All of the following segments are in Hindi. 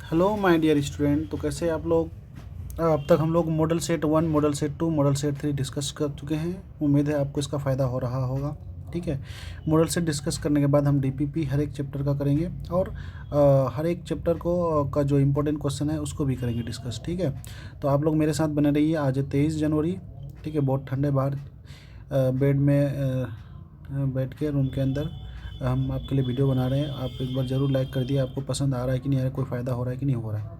Hello my dear student. तो कैसे आप लोग? अब तक हम लोग model set 1, model set 2, model set 3 discuss कर चुके हैं। उम्मीद है आपको इसका फ़ायदा हो रहा होगा। ठीक है, मॉडल सेट डिस्कस करने के बाद हम डीपीपी हर एक चैप्टर का करेंगे और हर एक चैप्टर को का जो इम्पोर्टेंट क्वेश्चन है उसको भी करेंगे डिस्कस। ठीक है, तो आप लोग मेरे साथ बने रहिए। आज है 23 जनवरी। ठीक है, बहुत ठंडे बाहर बेड में बैठ के रूम के अंदर हम आपके लिए वीडियो बना रहे हैं। आप एक बार ज़रूर लाइक कर दिए। आपको पसंद आ रहा है कि नहीं आ रहा है, कोई फ़ायदा हो रहा है कि नहीं हो रहा है।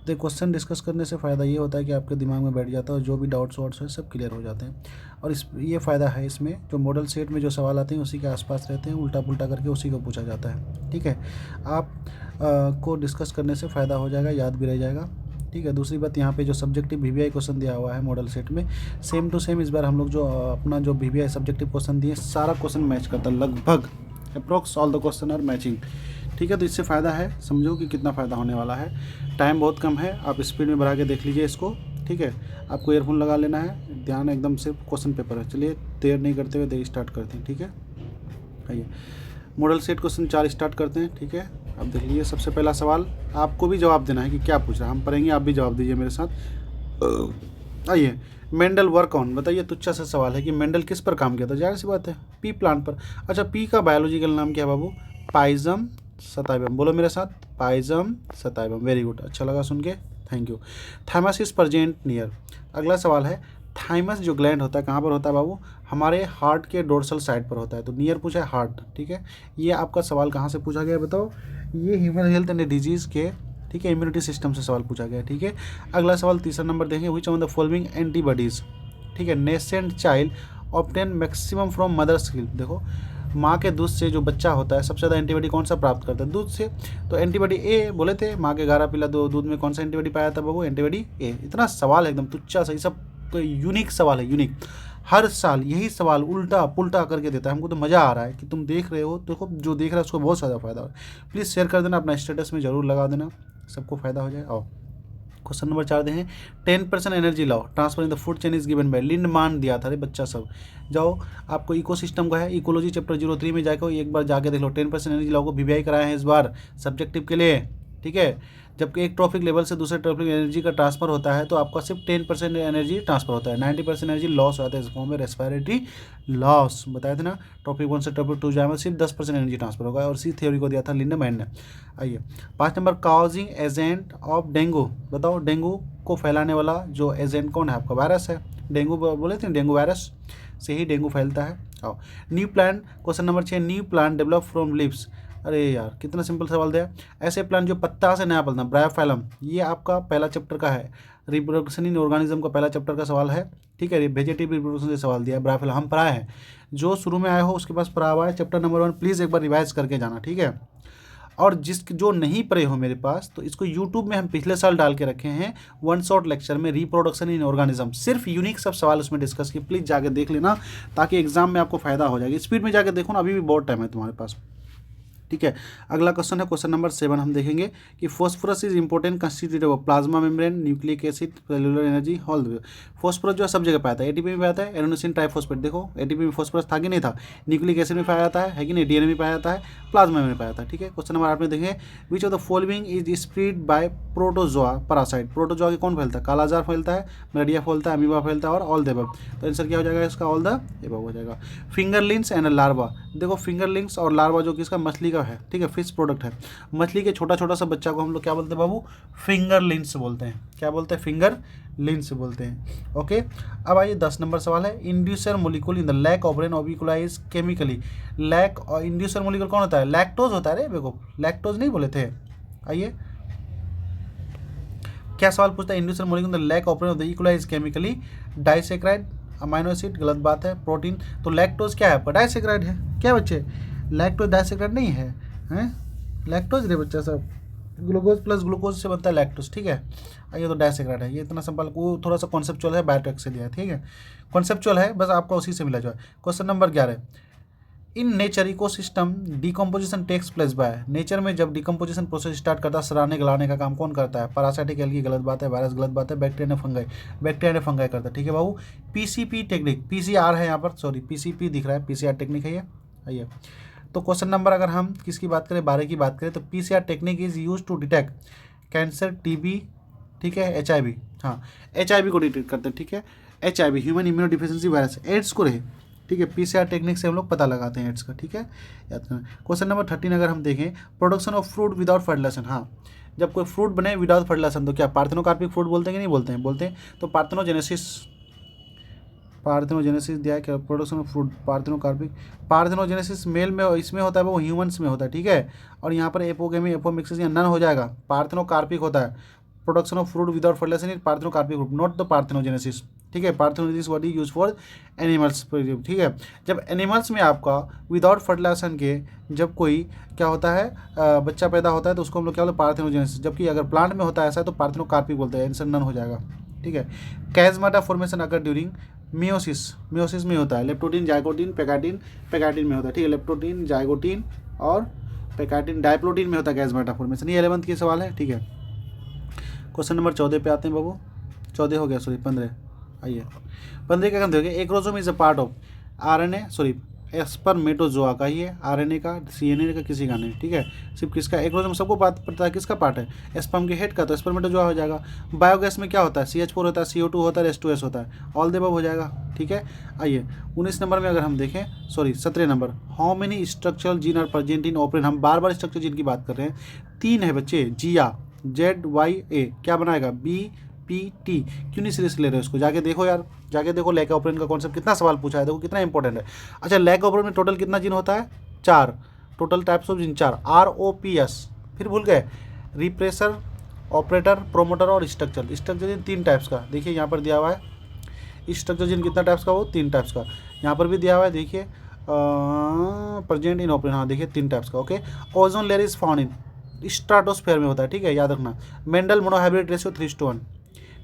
तो क्वेश्चन डिस्कस करने से फ़ायदा ये होता है कि आपके दिमाग में बैठ जाता है और जो भी डाउट्स वाउट्स है सब क्लियर हो जाते हैं। और ये फ़ायदा है इसमें, जो मॉडल सेट में जो सवाल आते हैं उसी के आसपास रहते हैं, उल्टा पुल्टा करके उसी को पूछा जाता है। ठीक है, आप को डिस्कस करने से फ़ायदा हो जाएगा, याद भी रह जाएगा। ठीक है, दूसरी बात, यहाँ पे जो सब्जेक्टिव वीवीआई क्वेश्चन दिया हुआ है मॉडल सेट में, सेम टू सेम इस बार हम लोग जो अपना जो वीवीआई सब्जेक्टिव क्वेश्चन दिए, सारा क्वेश्चन मैच करता है लगभग, approx all the question are matching. ठीक है, तो इससे फ़ायदा है, समझो कि कितना फ़ायदा होने वाला है। टाइम बहुत कम है, आप स्पीड में बढ़ा के देख लीजिए इसको। ठीक है, आपको ईयरफोन लगा लेना है, ध्यान एकदम से क्वेश्चन पेपर है। चलिए देर नहीं करते हुए देर स्टार्ट करते हैं। ठीक है, आइए मॉडल सेट क्वेश्चन 4 स्टार्ट करते हैं। ठीक है, अब देख लीजिए सबसे पहला सवाल, आपको भी जवाब देना है कि क्या पूछ रहा है। हम पढ़ेंगे, आप भी जवाब दीजिए मेरे साथ। आइए, मेंडल वर्क ऑन, बताइए, तुच्छा सा सवाल है कि मेंडल किस पर काम किया था। जाहिर सी बात है, पी प्लांट पर। अच्छा, पी का बायोलॉजिकल नाम क्या है बाबू? पाइजम सताइबम। बोलो मेरे साथ, पाइजम सताइबम। वेरी गुड, अच्छा लगा सुन के, thank you. Thymus is present near. अगला सवाल है, थाइमस जो ग्लैंड होता है कहाँ पर होता है बाबू? हमारे हार्ट के डोर्सल साइड पर होता है। तो नियर पूछा है हार्ट। ठीक है, ये आपका सवाल कहाँ से पूछा गया है बताओ? ये ह्यूमन हेल्थ एंड डिजीज़ के, ठीक है, इम्यूनिटी सिस्टम से सवाल पूछा गया है। ठीक है, अगला सवाल तीसरा नंबर देखें, which on the following antibodies. ठीक है, nascent child obtain maximum from mother's milk. देखो, माँ के दूध से जो बच्चा होता है सबसे ज़्यादा एंटीबॉडी कौन सा प्राप्त करता है? दूध से। तो एंटीबॉडी ए बोले थे, माँ के गारा पिला दो दूध में कौन सा एंटीबॉडी पाया था बाबू? एंटीबॉडी ए। इतना सवाल है एकदम तुच्छा सा, ये सब तो यूनिक सवाल है, यूनिक। हर साल यही सवाल उल्टा पुल्टा करके देता है। हमको तो मज़ा आ रहा है कि तुम देख रहे हो, देखो जो देख रहा है उसको बहुत ज़्यादा फायदा हो रहा है। प्लीज़ शेयर कर देना, अपना स्टेटस में ज़रूर लगा देना, सबको फायदा हो जाए। आओ क्वेश्चन नंबर 4 देखें, 10% एनर्जी लाओ transfer in the food chain is given by Lindeman दिया था। अरे बच्चा सब जाओ, आपको इकोसिस्टम का है, इकोलॉजी चैप्टर 03 में जाकर एक बार जाके देख लो। 10% एनर्जी लाओ को वीवीआई कराए हैं इस बार सब्जेक्टिव के लिए। ठीक है, जबकि एक ट्रॉफिक लेवल से दूसरे ट्रॉफिक एनर्जी का ट्रांसफर होता है तो आपका सिर्फ 10% एनर्जी ट्रांसफर होता है, 90% एनर्जी लॉस होता है। इस फॉर्म में रेस्पिरेटरी लॉस बताया था ना। टॉपिक 1 से टॉपिक 2 जाए सिर्फ 10% एनर्जी ट्रांसफर होगा, और इसी थ्योरी को दिया था लिंडमैन ने। आइए 5 number, causing agent of dengue. बताओ, डेंगू को फैलाने वाला जो एजेंट कौन है आपका? वायरस है। डेंगू बोले थे, डेंगू वायरस से ही डेंगू फैलता है। आओ, new plant, question number 6, new plant develop from leaves. अरे यार कितना सिंपल सवाल दिया। ऐसे प्लांट जो पत्ता से नया पलता, ब्रायोफाइलम, ये आपका पहला चैप्टर का है, रिप्रोडक्शन इन ऑर्गेनिज्म का पहला चैप्टर का सवाल है। ठीक है, वेजिटेटिव रिप्रोडक्शन से सवाल दिया है, ब्रायोफाइलम हम पढ़ाए हैं। जो शुरू में आए हो उसके पास पढ़ा हुआ है चैप्टर नंबर 1, प्लीज़ एक बार रिवाइज करके जाना। ठीक है, और जो नहीं पढ़े हो मेरे पास, तो इसको यूट्यूब में हम पिछले साल डाल के रखे हैं, वन शॉट लेक्चर में, रिप्रोडक्शन इन ऑर्गेनिज्म, सिर्फ यूनिक सब सवाल उसमें डिस्कस किए। प्लीज़ जाके देख लेना ताकि एग्जाम में आपको फायदा हो जाएगा। स्पीड में जाके देखो ना, अभी भी बहुत टाइम है तुम्हारे पास। ठीक है, अगला क्वेश्चन है क्वेश्चन नंबर 7। हम देखेंगे कि phosphorus is important constitute of plasma membrane, nucleic acid, cellular energy, hall. Phosphorus जो है सब जगह पाया है, एटीपी में पाया है, एडेनोसिन ट्राइफॉस्फेट। देखो एटीपी में फॉस्फोरस था कि नहीं था? न्यूक्लिक एसिड में पाया जाता है कि नहीं? डीएनए में पाया जाता है, प्लाज्मा में पाया जाता है। ठीक है, क्वेश्चन नंबर 8 में देखें, विच of the following is spread by protozoa parasite. Protozoa के कौन फैलता है? कालाजार फैलता है, मलेरिया फैलता है, अमीबा फैलता है, और ऑल द अबव। तो आंसर क्या हो जाएगा इसका? ऑल द अबव हो जाएगा। Fingerlings and larva. देखो फिंगरलिंग्स और लार्वा जो कि इसका मछली का है, ठीक है, फिश प्रोडक्ट है। मछली के छोटा छोटा सा बच्चा को हम लोग क्या बोलते हैं बाबू? फिंगरलिंग्स बोलते हैं। क्या बोलते हैं? फिंगरलिंग्स बोलते हैं। ओके, अब आइए 10 नंबर सवाल है, inducer molecule in the lac of brain ऑबिकुलाइज केमिकली। लैक और इंड्यूसर मोलिक्यूल कौन होता है? लैक्टोज होता है। रे देखो, लैक्टोज नहीं बोले थे। आइए क्या सवाल पूछता है, inducer molecule in the lac of brain of the equalize chemically. Disaccharide, amino acid, गलत बात है। प्रोटीन, तो लैक्टोज क्या है आपका? डाइसेक्राइड है। क्या बच्चे? लैक्टोज डाइसेक्राइड नहीं है, हैं? लैक्टोज रे बच्चा सब, ग्लूकोज प्लस ग्लूकोज से बनता है लैक्टोज। ठीक है, आइए तो डाइसेक्राइड है। ये इतना सिंपल, वो थोड़ा सा कॉन्सेप्चुअल है, बायोटेक से दिया है। ठीक है, कॉन्सेप्चुअल है, बस आपका उसी से मिला जो है। Question number 11, in nature ecosystem decomposition takes place by. Nature में जब डिकम्पोजिशन प्रोसेस स्टार्ट करता है, सराहने गलाने का काम कौन करता है? पैरासाइटिक एल्गी, गलत बात है। वायरस, गलत बात है। बैक्टीरिया ने फंगाई, बैक्टीरिया ने फंगाई करता है। ठीक है बाबू, पीसीपी टेक्निक, पीसीआर है यहाँ पर, सॉरी पीसीपी दिख रहा है, पीसीआर टेक्निक है ये। आइए तो क्वेश्चन नंबर, अगर हम किसकी बात करें, 12 की बात करें, तो PCR technique is use to detect cancer, TB, ठीक है, HIV, हाँ HIV को डिटेक्ट करते हैं, ठीक है, HIV human immunodeficiency virus, AIDS को रहे, ठीक है, PCR टेक्निक से हम लोग पता लगाते हैं एड्स का, ठीक है, याद करना। क्वेश्चन नंबर 13 अगर हम देखें, production of fruit without fertilization, हाँ जब कोई फ्रूट बने विदाउट फर्टिलाइजेशन तो क्या पार्थेनोकार्पिक फ्रूट बोलते हैं कि नहीं बोलते हैं, बोलते हैं। तो पार्थेनोजेनेसिस दिया है क्या, production of fruit parthenocarpic, parthenogenesis male में इसमें होता है, वो ह्यूमंस में होता है, ठीक है, और यहाँ पर एपोगेमी एपोमिक्सिस या नन हो जाएगा, पार्थेनोकार्पिक होता है। Production of fruit without fertilization is parthenocarpic fruit, not the parthenogenesis, ठीक है। Parthenogenesis what is use for animals, ठीक है। जब एनिमल्स में आपका विदाउट फर्टिलाइजेशन के जब कोई क्या होता है बच्चा पैदा होता है तो उसको हम लोग क्या बोलते हैं, पार्थेनोजेनेसिस। जबकि अगर प्लांट में होता है ऐसा तो पार्थेनोकार्पिक बोलते हैं, आंसर नन हो जाएगा, ठीक है। कैजमाटा फॉर्मेशन अगर ड्यूरिंग मियोसिस में होता है, लेप्टोटीन जाइगोटीन पैकाइटिन में होता है, ठीक है, लेप्टोटीन जाइगोटीन और पैकाइटिन डाइप्लोटीन में होता है कैजमाटा फॉर्मेशन। ये 11th की सवाल है, ठीक है। क्वेश्चन नंबर 14 पे आते हैं बाबू, 14 हो गया, सॉरी 15, आइए 15 का देखिए, एक chromosome is a part of RNA, sorry spermatozoa का ही है, RNA का, CNA का किसी का नहीं, ठीक है, सिर्फ किसका, एक क्रोमोसोम सबको बात पता है किसका पार्ट है, स्पर्म के हेड का, तो स्पर्मेटोजोआ हो जाएगा। बायोगैस में क्या होता है, CH4 होता है, CO2 होता है, H2S होता है, ऑल द अबव हो जाएगा, ठीक है। आइए 19 नंबर में अगर हम देखें, sorry 17 number, how many structural gene are present in operon, हम बार बार स्ट्रक्चर जीन की बात कर रहे हैं, 3 है बच्चे, जिया ZYA क्या बनाएगा, BPT, क्यों नहीं सीरियस ले रहे हो उसको, जाके देखो यार, जाके देखो लैक ऑपरेन का कॉन्सेप्ट कितना सवाल पूछा है, देखो कितना इंपॉर्टेंट है। अच्छा लैक ऑपरेन में टोटल कितना जीन होता है, 4, total types of gene 4, ROPS, फिर भूल गए, रिप्रेसर, ऑपरेटर, प्रोमोटर और स्ट्रक्चर जीन 3 टाइप्स का, देखिए यहाँ पर दिया हुआ है स्ट्रक्चर जीन कितना टाइप्स का, वो 3 टाइप्स का, यहाँ पर भी दिया हुआ है, देखिए प्रेजेंट इन ऑपरेन, हाँ देखिए 3 टाइप्स का, okay. Ozone layer is found in stratosphere में होता है, ठीक है, याद रखना। मेंडल मोनोहाइब्रिड रेशियो 3:1,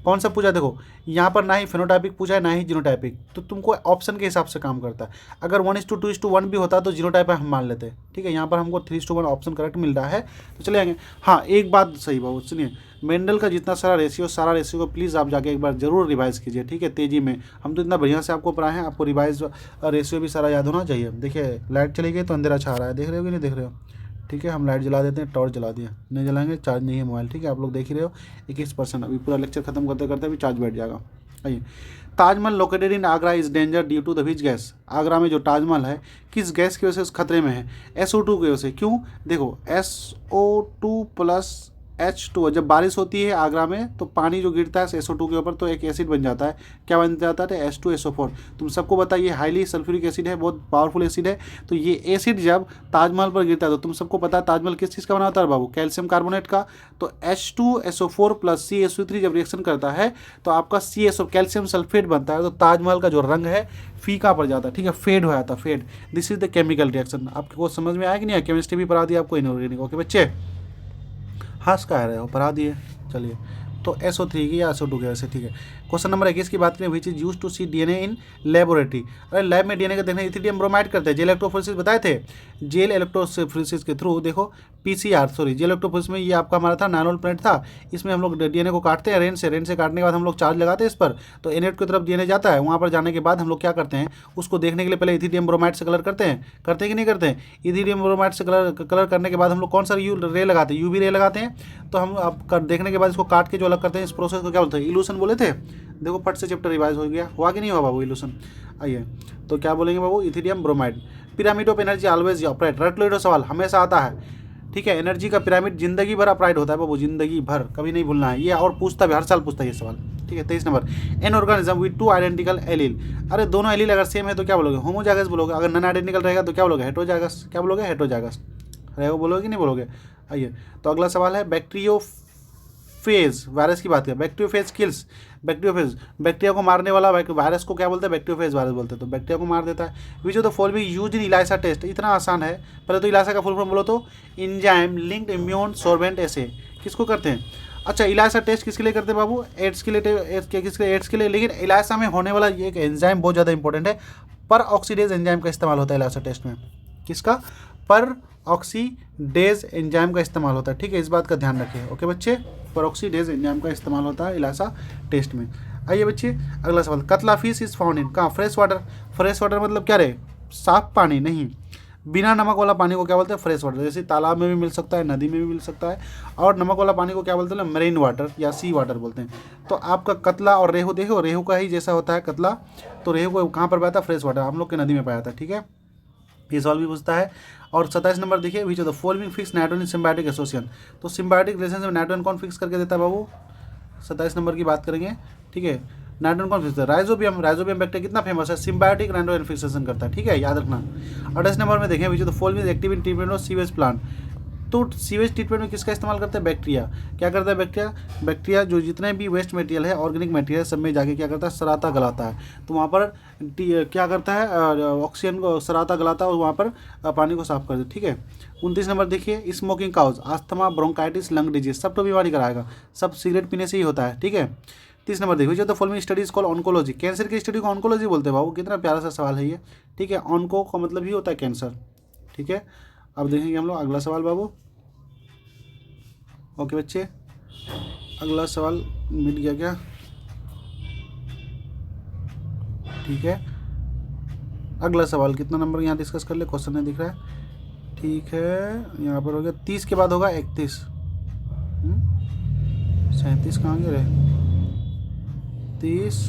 कौन सा पूछा, देखो यहाँ पर ना ही फेनोटाइपिक पूछा है ना ही जीनोटाइपिक, तो तुमको ऑप्शन के हिसाब से काम करता है। अगर 1:2:1 भी होता तो जीनोटाइप हम मान लेते, ठीक है, यहाँ पर हमको 3:1 ऑप्शन करेक्ट मिल रहा है, तो चले आएंगे। हाँ एक बात सही बाबू सुनिए, मेंडल का जितना सारा रेशियो को प्लीज़ आप जाके एक बार जरूर रिवाइज कीजिए, ठीक है, तेजी में, हम तो इतना बढ़िया से आपको पढ़ाए हैं, आपको रिवाइज रेशियो भी सारा याद होना चाहिए। देखिए लाइट चली गई तो अंधेरा छा रहा है, देख रहे हो कि नहीं देख रहे हो, ठीक है, हम लाइट जला देते हैं, टॉर्च जला दिया, नहीं जलाएंगे, चार्ज नहीं है मोबाइल, ठीक है, आप लोग देख ही रहे हो 21%, अभी पूरा लेक्चर खत्म करते करते अभी चार्ज बैठ जाएगा। आइए, Taj Mahal located in Agra is danger due to the which gas, Agra में जो ताजमहल है किस गैस की वजह से खतरे में है, SO2 की वजह से, क्यों, देखो SO2 + H2, जब बारिश होती है आगरा में तो पानी जो गिरता है SO2 के ऊपर तो एक एसिड बन जाता है, क्या बन जाता है, H2SO4, तुम सबको पता है ये हाईली सल्फ्यूरिक एसिड है, बहुत पावरफुल एसिड है, तो ये एसिड जब ताजमहल पर गिरता है तो तुम सबको पता है ताजमहल किस चीज़ का बना होता है बाबू, कैल्शियम कार्बोनेट का, तो H2SO4 + CaSO3 जब रिएक्शन करता है तो आपका CaSO कैल्शियम सल्फेट बनता है, तो ताजमहल का जो रंग है फीका पड़ जाता है, ठीक है, फेड हो जाता है, fade, this is the chemical reaction. आपको समझ में आया कि नहीं, केमिस्ट्री भी पढ़ा दिया आपको, इनऑर्गेनिक, ओके बच्चे, हंस कह रहे हो, पढ़ा दिए, चलिए। तो SO3 की या SO2 की वजह से, ठीक है। क्वेश्चन नंबर 21 की बात करें, which is use to see DNA in laboratory, अरे लैब में DNA का देखने इथिडियम ब्रोमाइड करते हैं, जेल इलेक्ट्रोफोरेसिस बताए थे, जेल इलेक्ट्रोफोरेसिस के थ्रू देखो PCR, सॉरी जेल इलेक्ट्रोफोरेसिस में ये आपका हमारा था नाइलोन प्लेट था, इसमें हम लोग DNA को काटते हैं रेन से काटने के बाद हम लोग चार्ज लगाते हैं इस पर, तो एनेट की तरफ DNA जाता है, वहाँ पर जाने के बाद हम लोग क्या करते हैं, उसको देखने के लिए पहले इथिडियम ब्रोमाइड से कलर करते हैं कि नहीं करते हैं, इथिडियम ब्रोमाइड से कलर करने के बाद हम लोग कौन सा रे लगाते हैं, UV रे लगाते हैं, तो हम अब देखने के बाद इसको काट के जो अलग करते हैं, इस प्रोसेस को क्या बोलते हैं, इल्यूशन बोले थे, देखो फट से चैप्टर रिवाइज हो गया, हुआ कि नहीं हुआ बाबू इल्यूशन। आइए तो क्या बोलेंगे बाबू, ethidium bromide, pyramid of energy always operate, रट लो सवाल हमेशा आता है, ठीक है, एनर्जी का पिरामिड जिंदगी भर अपराइट होता है बाबू, जिंदगी भर, कभी नहीं भूलना है ये, और पूछता भी हर साल पूछता है ये सवाल, ठीक है। 23 number, an organism with 2 identical allele, अरे दोनों एलील अगर सेम है तो क्या बोलोगे, होमोजाइगस बोलोगे, अगर नॉन आइडेंटिकल रहेगा तो क्या बोलोगे, हेटेरोजाइगस, क्या बोलोगे, हेटेरोजाइगस रहेगा, बोलोगे कि नहीं बोलोगे। आइए तो अगला सवाल है, बैक्टीरियोफेज, वायरस की बात करें, बैक्टीरियोफेज किल्स, बैक्टीरिया को मारने वाला वायरस को क्या बोलते हैं, बैक्टीरियोफेज वायरस बोलते हैं, तो बैक्टीरिया को मार देता है। Which of the following use in ELISA test, इतना आसान है, पहले तो इलाइसा का फुल फॉर्म बोलो तो एंजाइम लिंक्ड इम्यून सोर्बेंट एसे, किसको करते हैं, अच्छा इलाइसा टेस्ट किसके लिए करते हैं बाबू, एड्स के लिए, एड्स के लिए, लेकिन इलाइसा में होने वाला ये एक एंजाइम बहुत ज़्यादा इंपॉर्टेंट है, पर ऑक्सीडेज एंजाइम का इस्तेमाल होता है इलाइसा टेस्ट में, किसका, पर ऑक्सीडेज एंजाइम का इस्तेमाल होता है, ठीक है, इस बात का ध्यान रखिए, ओके बच्चे, पर ऑक्सीडेज एंजाइम का इस्तेमाल होता है इलाइसा टेस्ट में। आइए बच्चे अगला सवाल, कतला फिश इज फाउंड इन, कहाँ, फ्रेश वाटर मतलब क्या रहे, साफ पानी नहीं, बिना नमक वाला पानी को क्या बोलते हैं? Fresh water. जैसे तालाब में भी मिल सकता है, नदी में भी मिल सकता है, और नमक वाला पानी को क्या बोलते हैं? मरीन वाटर या सी वाटर बोलते हैं। तो आपका कतला और रेहू, देखो रेहू का ही जैसा होता है कतला, तो रेहू को कहाँ पर पाया था? फ्रेश वाटर, हम लोग के नदी में पाया था। ठीक है, ये सवाल भी पूछता है। और 27 नंबर देखिए, विच of the following fix nitrogen symbiotic association. तो सिम्बायोटिक रिलेशन में नाइट्रोजन कौन फिक्स करके देता है बाबू? 27 नंबर की बात करेंगे। ठीक है, नाइट्रोजन कौन फिक्स? राइजोबियम। राइजोबियम बैक्टीरिया कितना फेमस है? सिम्बायोटिक नाइट्रोजन फिक्सेशन करता है। ठीक है, याद रखना। 28 नंबर में देखें, विच of the following active in treatment of sewage plant. तो सीवेज ट्रीटमेंट में किसका इस्तेमाल करते हैं? बैक्टीरिया। क्या करता है बैक्टीरिया? बैक्टीरिया जो जितने भी वेस्ट मटेरियल है, ऑर्गेनिक मटेरियल, सब में जाके क्या करता है? सराता गलाता है। तो वहाँ पर क्या करता है? ऑक्सीजन को सराता गलाता है और वहाँ पर पानी को साफ कर देता है। ठीक है, 29 नंबर देखिए, smoking cause asthma, bronchitis, lung disease, सब तो बीमारी कराएगा, सब सिगरेट पीने से ही होता है। ठीक है, 30 नंबर देखिए, जो तो following studies call oncology. Cancer की स्टडी को ऑन्कोलॉजी बोलते हैं बाबू। कितना प्यारा सा सवाल है ये। ठीक है, ऑन्को का मतलब ही होता है कैंसर। ठीक है, अब देखेंगे हम लोग अगला सवाल बाबू। ओके बच्चे, अगला सवाल मिट गया क्या? ठीक है, अगला सवाल कितना नंबर यहाँ डिस्कस कर ले? क्वेश्चन नहीं दिख रहा है। ठीक है, यहाँ पर हो गया 30 के बाद होगा 31। 37 कहाँ गए रे? 30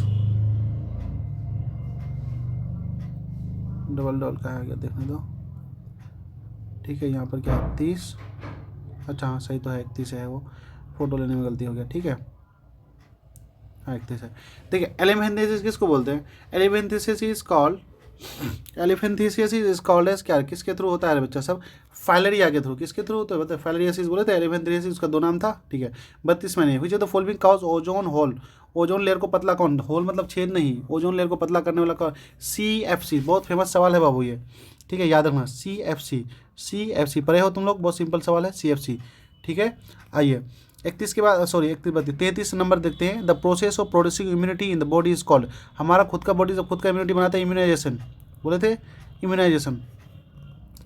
डबल डबल का आ गया, देखने दो। ठीक है, यहाँ पर क्या है? 30। अच्छा हाँ, सही तो है, 31 है, वो फोटो लेने में गलती हो गया। ठीक है, हाँ 31 है। देखिए, एलिमेंथेसिस किसको बोलते हैं? Elephantiasis is called, elephantiasis is called as क्या? किसके थ्रू होता है बच्चा सब? फाइलेरिया के थ्रू। किसके थ्रू होता है बताए? फाइलेरियासिस बोले थे, एलिफेंथेसिस उसका दो नाम था। ठीक है, 32 में नहीं हुई। तो following cause ozone hole. Ozone layer को पतला कौन? होल मतलब छेद नहीं, ओजोन लेयर को पतला करने वाला कौन? CFC। बहुत फेमस सवाल है बाबू ये। ठीक है, याद रखना, CFC। CFC पढ़े हो तुम लोग, बहुत सिंपल सवाल है, CFC। ठीक है, आइए 31 के बाद, सॉरी 33 नंबर देखते हैं। The process of producing immunity in the body is called. हमारा खुद का बॉडी जब खुद का इम्यूनिटी बनाता है, इम्यूनाइजेशन बोले थे, इम्यूनाइजेशन।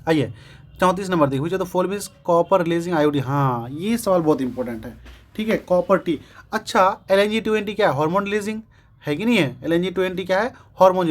आइए 34 नंबर देखिए, जो तो following is copper releasing iodine. हाँ, ये सवाल बहुत इंपॉर्टेंट है। ठीक है, कॉपर टी। अच्छा, LNG-20 क्या है? हार्मोन रिलीजिंग है कि नहीं है? LNG-20 क्या है? हार्मोन।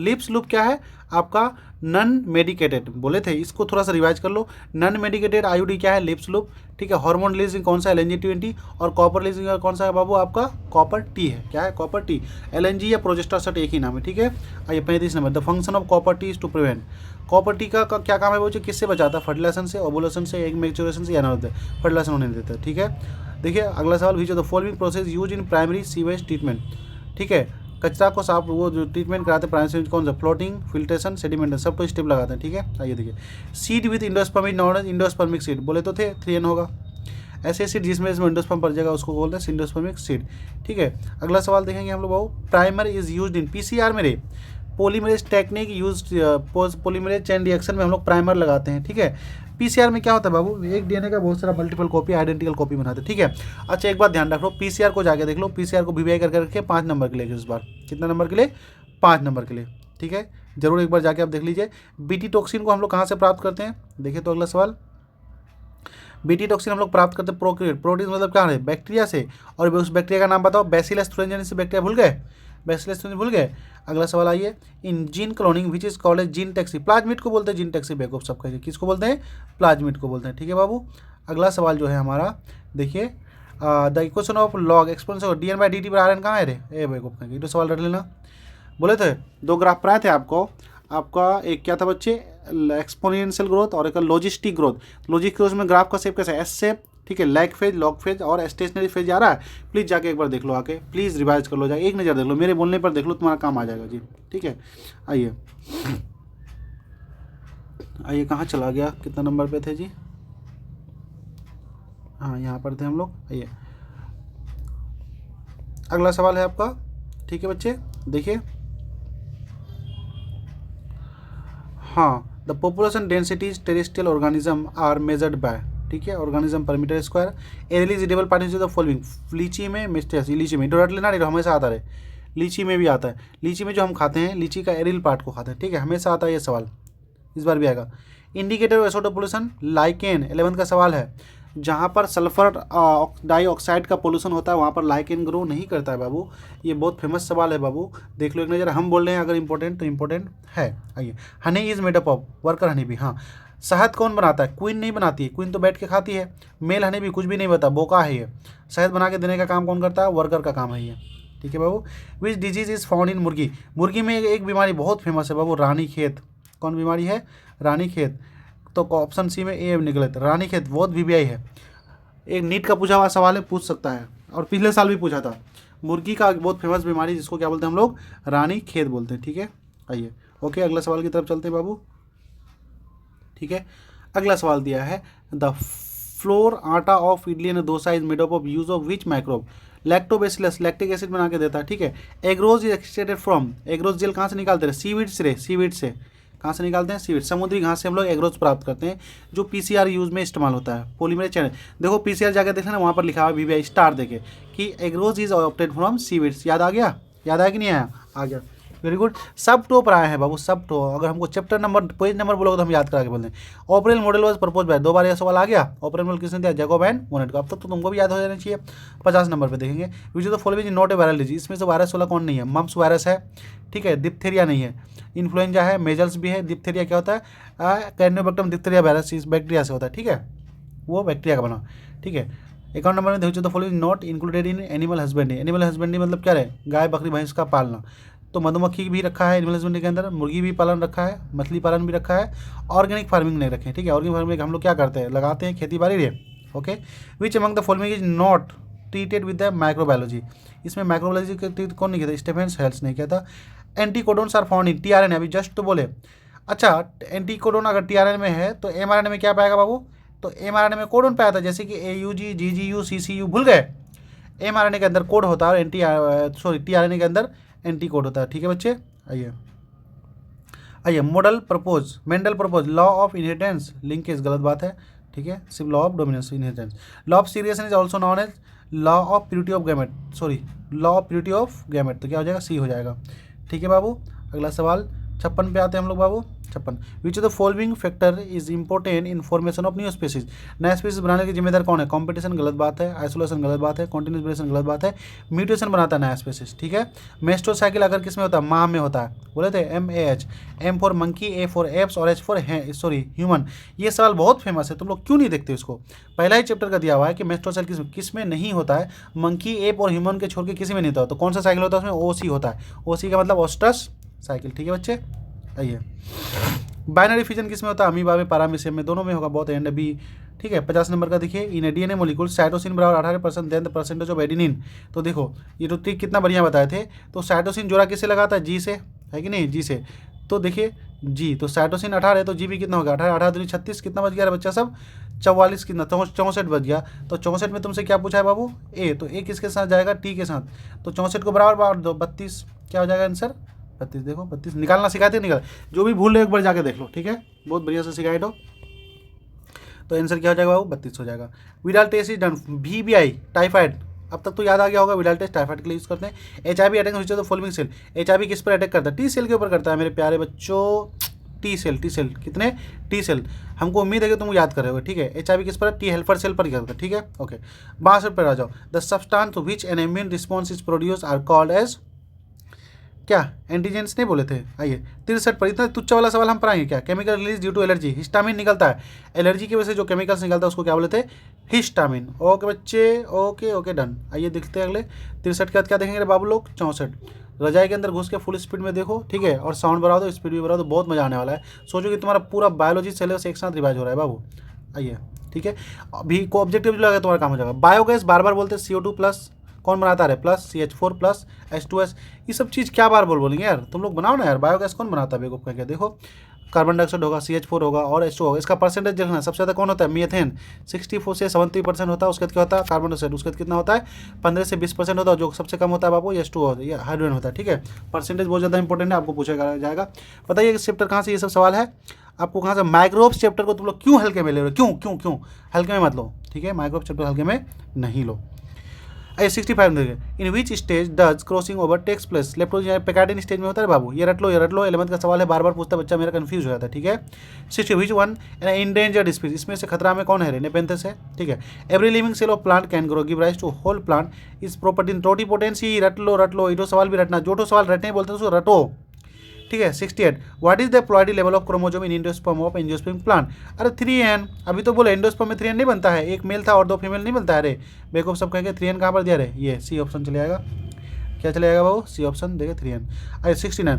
लिप्स लूप क्या है आपका? नॉन मेडिकेटेड बोले थे, इसको थोड़ा सा रिवाइज कर लो। नॉन मेडिकेटेड आईयूडी क्या है? Lips loop. ठीक है, हार्मोन रिलीजिंग कौन सा? LNG-20। और कॉपर रिलीजिंग कौन सा है बाबू? आपका कॉपर टी है। क्या है? Copper T. LNG या प्रोजेस्टासट एक ही नाम है। ठीक है, आइए 35 number, the function of copper T is to prevent. Copper T का क्या काम है बच्चों? किससे बचाता है? फर्टिलाइजेशन से, ओवुलेशन से, एग मैच्योरेशन से, या ना फर्टिलाइजेशन होने देता है। ठीक है, देखिए अगला सवाल, विच of the following process use in primary sewage treatment. ठीक है, कचरा को साफ, वो जो ट्रीटमेंट कराते हैं प्राइमरी सीवेज, कौन सा? फ्लोटिंग, फिल्ट्रेशन, सेडिमेंटेशन, सब तो स्टेप लगाते हैं। ठीक है, आइए देखिए, seed with endosperm is known as endospermic seed. बोले तो थे 3N होगा। ऐसे सीड जिसमें इसमें इंडोस्पर्म पड़ जाएगा उसको बोलते हैं सिंडोस्पर्मिक सीड। ठीक है, अगला सवाल देखेंगे हम लोग बाबू। Primer is used in PCR में रे polymerase technique use, polymerase chain reaction में हम लोग प्राइमर लगाते हैं। ठीक है, PCR में क्या होता है बाबू? एक DNA का बहुत सारा मल्टीपल कॉपी, आइडेंटिकल कॉपी बनाते हैं। ठीक है, अच्छा एक बात ध्यान रखो, PCR को जाके देख लो, PCR को VVI करके रखे 5 नंबर के लिए इस बार। कितना नंबर के लिए? 5 नंबर के लिए। ठीक है, जरूर एक बार जाके आप देख लीजिए। BT टॉक्सिन को हम लोग कहाँ से प्राप्त करते हैं? देखिए तो अगला सवाल, BT टॉक्सिन हम लोग प्राप्त करते हैं प्रोक्रिएट, प्रोटीन मतलब क्या है? बैक्टीरिया से। और उस बैक्टीरिया का नाम बताओ। बैसिलस थ्यूरेंजेनिस से बैक्टीरिया भूल गए? बैसिलस थ्यूरेंजेनिस भूल गए? अगला सवाल आइए, in gene cloning which is called as gene taxi. Plasmid को बोलते हैं जीन टैक्सी, बेकअप सब कहिए, किसको बोलते हैं? प्लाज्मिड को बोलते हैं। ठीक है बाबू, अगला सवाल जो है हमारा देखिए, the equation of log exponential of dN/dt पर RN कहाँ है रे? ए बेकअप कहिए, तो सवाल रख लेना। बोले थे दो ग्राफ पढ़ाए थे आपको, आपका एक क्या था बच्चे? एक्सपोनेंशियल ग्रोथ और एक लॉजिस्टिक ग्रोथ। लॉजिस्टिक ग्रोथ में ग्राफ का शेप कैसा है? S shape. ठीक है, लैग फेज, लॉग फेज और स्टेशनरी फेज आ रहा है। प्लीज़ जाके एक बार देख लो, आके प्लीज़ रिवाइज कर लो, जाके एक नज़र देख लो, मेरे बोलने पर देख लो, तुम्हारा काम आ जाएगा जी। ठीक है, आइए आइए, कहाँ चला गया? कितना नंबर पे थे जी? हाँ यहाँ पर थे हम लोग। आइए अगला सवाल है आपका। ठीक है बच्चे, देखिए, हाँ, the population densities terrestrial organism are measured by. ठीक है, organism per meter square. Eligible participate the following. Litchi में मिस्टेक, लीची में डोरट लेना नहीं, हमेशा आता है, लीची में भी आता है। लीची में जो हम खाते हैं, लीची का एरिल पार्ट को खाते हैं। ठीक है, हमेशा आता है ये सवाल, इस बार भी आएगा। इंडिकेटर ऑफ एसोटोपोलेशन लाइकेन, 11th का सवाल है। जहाँ पर सल्फर डाइऑक्साइड का पोल्यूशन होता है वहाँ पर लाइकेन ग्रो नहीं करता है बाबू। ये बहुत फेमस सवाल है बाबू, देख लो एक नज़र। हम बोल रहे हैं अगर इंपॉर्टेंट तो इंपॉर्टेंट है। आइए, honey is made up of worker honey bee. हाँ, शहद कौन बनाता है? क्वीन नहीं बनाती है, क्वीन तो बैठ के खाती है। मेल हनी भी कुछ भी नहीं बता, बोका है ये। शहद बना के देने का काम कौन करता है? वर्कर का काम है ये, ठीक है बाबू। Which disease is found in मुर्गी? मुर्गी में एक बीमारी बहुत फेमस है बाबू, रानी खेत। कौन बीमारी है? रानी खेत। तो ऑप्शन सी में ए निकले, रानी खेत बहुत वीवीआई है। एक नीट का पूछा हुआ सवाल है, पूछ सकता है, और पिछले साल भी पूछा था। मुर्गी का बहुत फेमस बीमारी जिसको क्या बोलते हैं हम लोग? रानी खेत बोलते हैं, ठीक है। आइए, ओके, अगला सवाल की तरफ चलते हैं बाबू, ठीक है। अगला सवाल दिया है, द फ्लोर आटा of idli and dosa is made up of use of which microbe? Lactobacillus, lactic acid बना के देता है, ठीक है। Agarose is extracted from, agarose gel कहाँ से निकालते हैं? सीवीड से। सीवीड से कहाँ से निकालते हैं? सीवीड, समुद्री घास से हम लोग एग्रोज प्राप्त करते हैं, जो पीसीआर यूज में इस्तेमाल होता है। पॉलीमरेज चैन, देखो पीसीआर जाकर देखना ना, वहाँ पर लिखा हुआ है वीवीआई स्टार देके कि एग्रोज इज ऑब्टेन्ड फ्रॉम सीवीड्स। याद आ गया? याद आया कि नहीं आया? आ गया, वेरी गुड। सब टो पर आए हैं बाबू, सब टो। अगर हमको चैप्टर नंबर पेज नंबर बोलोगे तो हम याद करा के बोलते हैं। ऑपरेल मॉडल वाज प्रपोज बाय, 2 बार यह सवाल आ गया। ऑपरेल मॉडल किसने दिया? जैकोब एंड मोनेट को। अब तक तो तुमको भी याद हो जाना चाहिए। 50 नंबर पे देखेंगे, विच of the following is not a viral disease? इसमें से वायरस वाला कौन नहीं है? मम्प्स वायरस है, ठीक है। डिप्थेरिया नहीं है, इन्फ्लुएंजा है, मेजल्स भी है। डिप्थेरिया क्या होता है? कैरियोबैक्टरम डिप्थेरिया वायरस इस बैक्टीरिया से होता है, ठीक है, वो बैक्टीरिया का बना, ठीक है। अकाउंट नंबर में तो following not included in animal husbandry. Animal husbandry मतलब क्या है? गाय बकरी भैंस का पालना। तो मधुमक्खी भी रखा है एनिमल हस्बेंड्री के अंदर, मुर्गी भी पालन रखा है, मछली पालन भी रखा है, ऑर्गेनिक फार्मिंग नहीं रखे, ठीक है। ऑर्गेनिक फार्मिंग हम लोग क्या करते हैं? लगाते हैं, खेती बाड़ी रे, okay. Which among the following is not treated with the microbiology? इसमें माइक्रोबायोलॉजी का ट्रीट कौन नहीं किया था? स्टेफेंस हेल्स नहीं किया था। Anticodons are found in tRNA, अभी जस्ट तो बोले। अच्छा, एंटीकोडोन अगर टीआरएनए में है तो एमआरएनए में क्या पाएगा बाबू? तो एमआरएनए में कोडोन पाया था, जैसे कि एयूजी, जीजीयू, सीसीयू, भूल गए? एमआरएनए के अंदर कोड होता है और टीआरएनए के अंदर एंटी कोड होता है, ठीक है बच्चे। आइए, आइए, model propose, Mendel propose law of inheritance linkage, गलत बात है, ठीक है। सिर्फ law of dominance, inheritance. Law of seriousness is also known as law of purity of gamete, sorry, law of purity of gamete, तो क्या हो जाएगा? सी हो जाएगा, ठीक है बाबू। अगला सवाल 56 पे आते हैं हम लोग बाबू। 56, विच of the following factor is important in formation of new species? नया स्पीसीज बनाने के जिम्मेदार कौन है? कॉम्पिटिशन, गलत बात है। आइसोलेशन, गलत बात है। कॉन्टिन्यूस वेरिएशन, गलत बात है। म्यूटेशन बनाता है नया स्पीसीज, ठीक है। मेस्ट्रो साइकिल अगर किस में होता है? माह में होता है, बोले थे MAH। M for monkey, A for apps और H फॉर ह्यूमन। ये सवाल बहुत फेमस है, तुम लोग क्यों नहीं देखते इसको? पहला ही चैप्टर का दिया हुआ है कि मेस्ट्रो साइकिल किस में नहीं होता है? मंकी, एप और ह्यूमन के छोड़ के किसी में नहीं होता। तो कौन सा साइकिल होता है उसमें? OC होता है। OC का मतलब ऑस्ट्रस साइकिल, ठीक है बच्चे। आइए, बाइनरी फिजन किस में होता है? अमीबा में, पैरामीशियम में, दोनों में होगा, बहुत एंड बी, ठीक है। 50 नंबर का देखिए, इन डीएनए मोलिकुल साइटोसिन बराबर 18% then the percentage of adenine. तो देखो ये तो ट्रिक कितना बढ़िया बताए थे। तो साइटोसिन जोड़ा किससे लगाता है? जी से, है कि नहीं? जी से। तो देखिए जी, तो साइटोसिन 18 है तो जी भी कितना होगा? 18, 18 दूनी 36, कितना बच गया बच्चा सब? 44, कितना? 64 बच गया। तो 64 में तुमसे क्या पूछा है बाबू? ए, तो ए किसके साथ जाएगा? टी के साथ। तो 64 को बराबर बांट दो, 32, क्या हो जाएगा आंसर? 32। देखो 32 निकालना सिखाते निकाल, जो भी भूल रहे एक बार जाके देख लो, ठीक है, बहुत बढ़िया से सिखाए तो आंसर क्या हो जाएगा बाबू? 32 हो जाएगा। Widal test is done, VBI typhoid, अब तक तो याद आ गया होगा, विडाल टेस्ट टाइफाइड के लिए यूज करते हैं। HIV attack which of the following cell? HIV किस पर अटैक करता है? T सेल के ऊपर करता है मेरे प्यारे बच्चों, T सेल। T सेल कितने? T सेल, हमको उम्मीद है कि तुम याद कर रहे हो, ठीक है। HIV किस पर? T हेल्पर सेल पर करता है, ठीक है, ओके। 62 पर आ जाओ, the substance to which an immune response is produce are called as, क्या एंटीजेंस नहीं बोले थे? आइए 63 पर, इतना तुच्चा वाला सवाल हम पढ़ाएंगे क्या? Chemical release due to allergy, histamine निकलता है, एलर्जी की वजह से जो केमिकल्स निकलता है उसको क्या बोले थे? हिस्टामिन। ओके बच्चे, ओके ओके डन। आइए देखते हैं अगले 63 के बाद क्या देखेंगे बाबू लोग? 64, रजाई के अंदर घुस के फुल स्पीड में देखो, ठीक है, और साउंड बढ़ाओ दो, स्पीड भी बढ़ाओ दो, बहुत मजा आने वाला है। सोचो कि तुम्हारा पूरा बायोलॉजी सिलेबस एक साथ रिवाइज हो रहा है बाबू। आइए, ठीक है, अभी को ऑब्जेक्टिव जो लगा तुम्हारा काम हो जाएगा। बायोगैस बार बार बोलते हैं, CO2 प्लस कौन बनाता है? प्लस CH4 प्लस H2S, ये सब चीज़ क्या बार बोलेंगे यार, तुम लोग बनाओ ना यार। बायोगैस कौन बनाता है बेवकूफ़ कह के? देखो कार्बन डाइऑक्साइड होगा, CH4 होगा और H2 होगा। इसका परसेंटेज देखना, सबसे ज़्यादा कौन होता है? मीथेन, 64 से 70% होता है। उसके बाद क्या होता है? कार्बन डाइऑक्साइड, उसके बाद कितना होता है? 15 से 20% होता है। जो सबसे कम होता है बाबू H2 होता है, ये हाइड्रोजन होता है, ठीक है। परसेंटेज बहुत ज़्यादा इंपॉर्टेंट है, आपको पूछा जाएगा। बताइए इस चैप्टर कहाँ से ये सब सवाल है आपको? कहाँ से? माइक्रोब्स चैप्टर को तुम लोग क्यों हल्के में ले रहे हो? क्यों क्यों क्यों हल्के में मत लो, ठीक है, माइक्रोब्स चैप्टर हल्के में नहीं लो। आइए 65 देखिए, in which stage does crossing over takes place. Pachytene stage में होता है बाबू, ये रट लो ये रट लो, 11th का सवाल है, बार बार पूछता बच्चा, मेरा कंफ्यूज हो जाता है, ठीक है। 60 विच वन इंडेंजर्ड स्पीसीज, इसमें से खतरा में कौन है, नेपेंथस है, ठीक है। Every living cell of plant can grow give rise to whole plant is property in totipotency, रट लो ये तो सवाल भी रटना, जो तो सवाल रटने बोलते हैं उसको रटो, ठीक है। 68 what is the ploidy level of chromosome in endosperm of angiosperm plant. अरे 3n, अभी तो बोले एंडोस्पर्म में 3n नहीं बनता है, एक मेल था और 2 फीमेल नहीं बनता है, अरे बेवकूफ सब कहेंगे 3n कहाँ पर दिया रे, ये सी ऑप्शन चले जाएगा, क्या चले जाएगा बाबू, सी ऑप्शन देगा 3n। अरे 69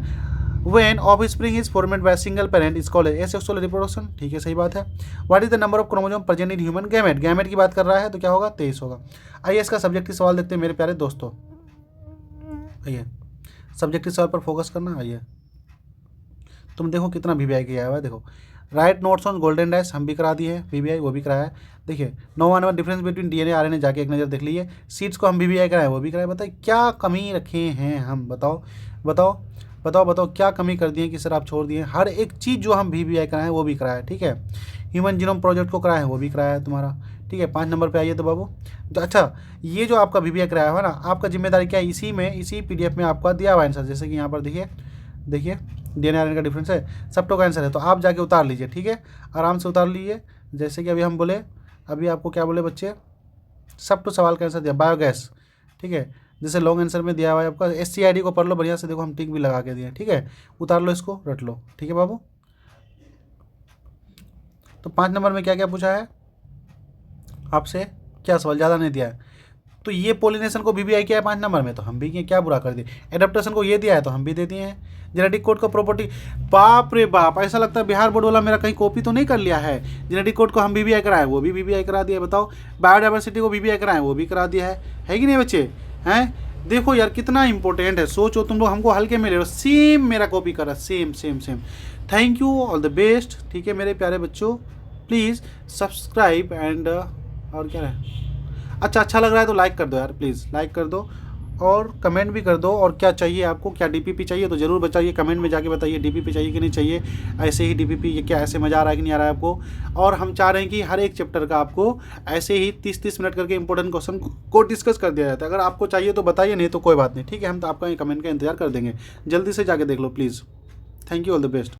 when offspring is formed by single parent is called asexual reproduction, ठीक है सही बात है। What is the number of chromosome present in human gamete, gamete की बात कर रहा है तो क्या होगा, 23 होगा। आइए इसका सब्जेक्टिव सवाल देखते हैं मेरे प्यारे दोस्तों, आइए सब्जेक्टिव सवाल पर फोकस करना। आइए तुम देखो कितना वीवीआई किया हुआ है, देखो right notes on golden dash हम भी करा दिए हैं, वीवीआई वो भी कराया है। देखिए 9 number difference between DNA RNA जाके एक नज़र देख लीजिए। सीड्स को हम वीवीआई कराए वो भी कराए, बताइए क्या कमी रखे हैं हम, बताओ बताओ बताओ बताओ क्या कमी कर दिए कि सर आप छोड़ दिए। हर एक चीज़ जो हम वीवीआई कराए वो भी कराया, ठीक है। ह्यूमन जीनोम प्रोजेक्ट को कराया है वो भी कराया है तुम्हारा, ठीक है। 5 नंबर पे आइए तो बाबू, तो अच्छा ये जो आपका वीवीआई कराया हुआ ना, आपका जिम्मेदारी क्या है, इसी में इसी पीडीएफ में आपका दिया हुआ आंसर, जैसे कि यहाँ पर देखिए डीएनए आरएनए का डिफरेंस है, सबटो का आंसर है, तो आप जाके उतार लीजिए, ठीक है, आराम से उतार लीजिए। जैसे कि अभी हम बोले, अभी आपको क्या बोले बच्चे, सबटो सवाल का आंसर दिया बायोगैस, ठीक है। जैसे लॉन्ग आंसर में दिया हुआ है आपका SCID को पढ़ लो बढ़िया से, देखो हम टिक भी लगा के दिए, ठीक है। उतार लो इसको, रट लो, ठीक है बाबू। तो 5 नंबर में क्या क्या पूछा है आपसे, क्या सवाल ज़्यादा नहीं दिया है, तो ये पोलिनेशन को वीवीआई किया है 5 नंबर में, तो हम भी किए, क्या बुरा कर दिए। एडेप्टेशन को ये दिया है तो हम भी दे दिए हैं। जेनेटिक कोड का प्रॉपर्टी, बाप रे बाप, ऐसा लगता है बिहार बोर्ड वाला मेरा कहीं कॉपी तो नहीं कर लिया है। जेनेटिक कोड को हम वीवीआई कराए वो भी वीवीआई करा दिया, बताओ। बायोडाइवर्सिटी को वीवीआई कराए वो भी करा दिया है कि नहीं बच्चे, हैं। देखो यार कितना इंपॉर्टेंट है, सोचो तुम लोग हमको हल्के में ले लो, सेम मेरा कॉपी करा, same same same. Thank you, all the best, ठीक है मेरे प्यारे बच्चों। प्लीज़ सब्सक्राइब एंड और क्या है, अच्छा लग रहा है तो लाइक कर दो यार, प्लीज़ लाइक कर दो और कमेंट भी कर दो। और क्या चाहिए आपको, क्या डीपीपी चाहिए तो ज़रूर बताइए, कमेंट में जाके बताइए डीपीपी चाहिए कि नहीं चाहिए। ऐसे ही डीपीपी ये क्या ऐसे मज़ा आ रहा है कि नहीं आ रहा है आपको। और हम चाह रहे हैं कि हर एक चैप्टर का आपको ऐसे ही 30-30 मिनट करके इंपॉर्टेंट क्वेश्चन को डिस्कस कर दिया जाता है। अगर आपको चाहिए तो बताइए, नहीं तो कोई बात नहीं, ठीक है। हम तो आपका कमेंट का इंतजार कर देंगे, जल्दी से जाके देख लो please. Thank you, all the best.